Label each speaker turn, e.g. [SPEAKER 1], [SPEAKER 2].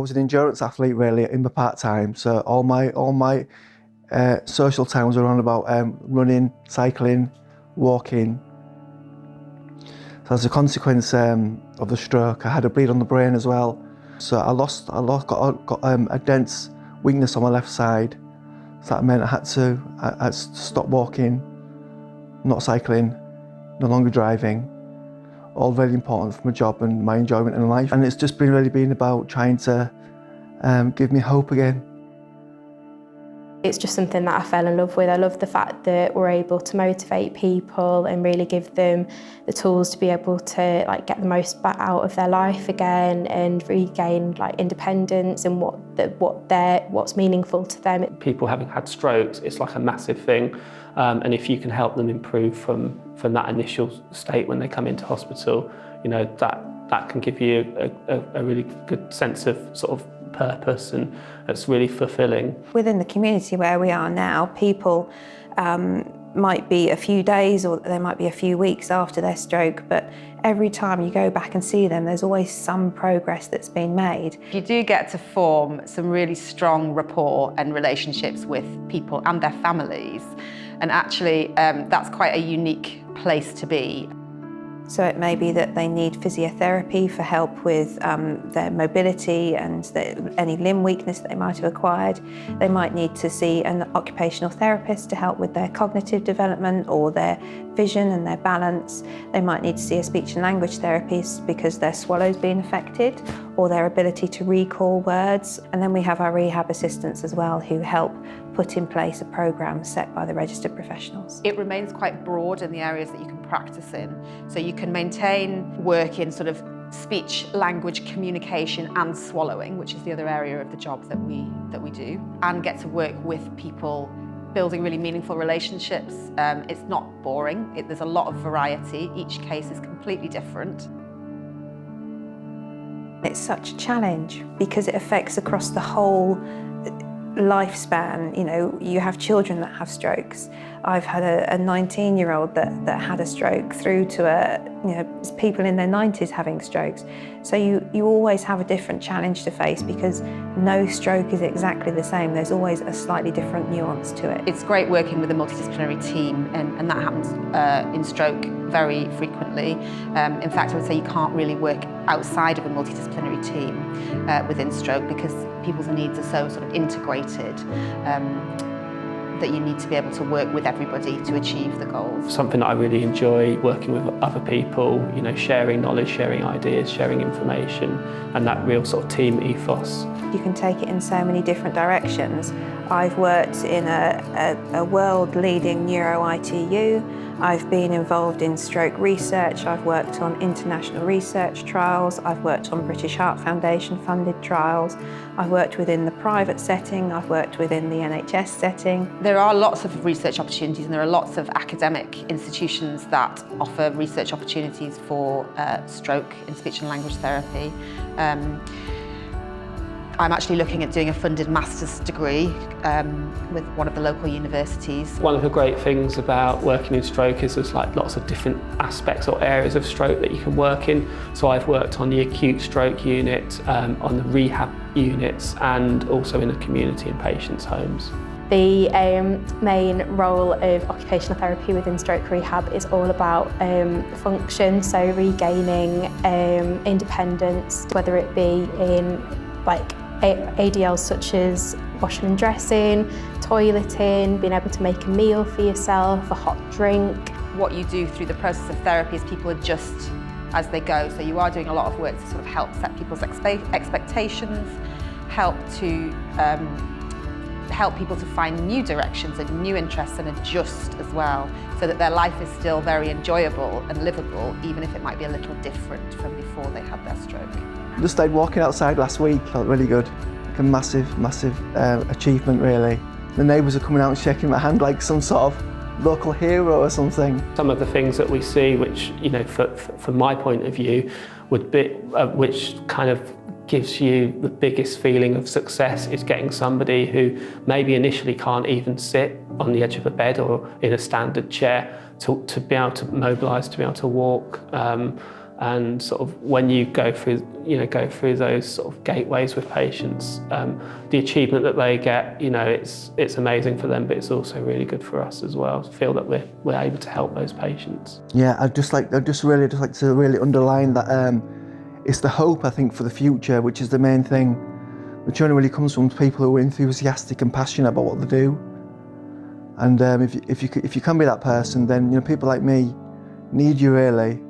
[SPEAKER 1] was an endurance athlete really in my part-time, so all my social times were on about running, cycling, walking. So as a consequence of the stroke, I had a bleed on the brain as well. So I got a dense weakness on my left side. So that meant I had to stop walking, not cycling, no longer driving. All very important for my job and my enjoyment in life. And it's just been about trying to give me hope again.
[SPEAKER 2] It's just something that I fell in love with. I love the fact that we're able to motivate people and really give them the tools to be able to get the most out of their life again and regain independence and what's meaningful to them.
[SPEAKER 3] People having had strokes, it's like a massive thing, and if you can help them improve from that initial state when they come into hospital, that can give you a really good sense of sort of purpose, and it's really fulfilling.
[SPEAKER 4] Within the community where we are now, people might be a few days or they might be a few weeks after their stroke, but every time you go back and see them, there's always some progress that's been made.
[SPEAKER 5] You do get to form some really strong rapport and relationships with people and their families, and actually that's quite a unique place to be.
[SPEAKER 4] So it may be that they need physiotherapy for help with their mobility and any limb weakness that they might have acquired. They might need to see an occupational therapist to help with their cognitive development or their vision and their balance. They might need to see a speech and language therapist because their swallow's been affected or their ability to recall words. And then we have our rehab assistants as well who help put in place a programme set by the registered professionals.
[SPEAKER 5] It remains quite broad in the areas that you can practice in. So you can maintain work in sort of speech, language, communication and swallowing, which is the other area of the job that we do, and get to work with people, building really meaningful relationships. It's not boring, there's a lot of variety. Each case is completely different.
[SPEAKER 4] It's such a challenge because it affects across the whole lifespan. You have children that have strokes. I've had a 19-year-old that had a stroke through to people in their 90s having strokes. So you always have a different challenge to face because no stroke is exactly the same. There's always a slightly different nuance to it.
[SPEAKER 5] It's great working with a multidisciplinary team, and that happens in stroke very frequently. In fact, I would say you can't really work outside of a multidisciplinary team within stroke because people's needs are so sort of integrated that you need to be able to work with everybody to achieve the goals.
[SPEAKER 3] Something that I really enjoy, working with other people, sharing knowledge, sharing ideas, sharing information, and that real sort of team ethos.
[SPEAKER 4] You can take it in so many different directions. I've worked in a world-leading neuro-ITU. I've been involved in stroke research. I've worked on international research trials. I've worked on British Heart Foundation funded trials. I've worked within the private setting. I've worked within the NHS setting.
[SPEAKER 5] There are lots of research opportunities, and there are lots of academic institutions that offer research opportunities for stroke in speech and language therapy. I'm actually looking at doing a funded master's degree with one of the local universities.
[SPEAKER 3] One of the great things about working in stroke is there's lots of different aspects or areas of stroke that you can work in. So I've worked on the acute stroke unit, on the rehab units, and also in the community and patients' homes.
[SPEAKER 2] The main role of occupational therapy within stroke rehab is all about function, so regaining independence, whether it be in ADLs such as washing and dressing, toileting, being able to make a meal for yourself, a hot drink.
[SPEAKER 5] What you do through the process of therapy is people adjust as they go, so you are doing a lot of work to sort of help set people's expectations, help people to find new directions and new interests and adjust as well, so that their life is still very enjoyable and livable, even if it might be a little different from before they had their stroke.
[SPEAKER 1] Just started walking outside last week, felt really good. A massive achievement really. The neighbours are coming out and shaking my hand like some sort of local hero or something.
[SPEAKER 3] Some of the things that we see, which from my point of view, would be which kind of gives you the biggest feeling of success is getting somebody who maybe initially can't even sit on the edge of a bed or in a standard chair to be able to mobilise, to be able to walk, And sort of when you go through those sort of gateways with patients, the achievement that they get, it's amazing for them, but it's also really good for us as well. To feel that we're able to help those patients.
[SPEAKER 1] Yeah, I'd just like to really underline that it's the hope, I think, for the future, which is the main thing, which only really comes from people who are enthusiastic and passionate about what they do. And if you can be that person, then people like me need you really.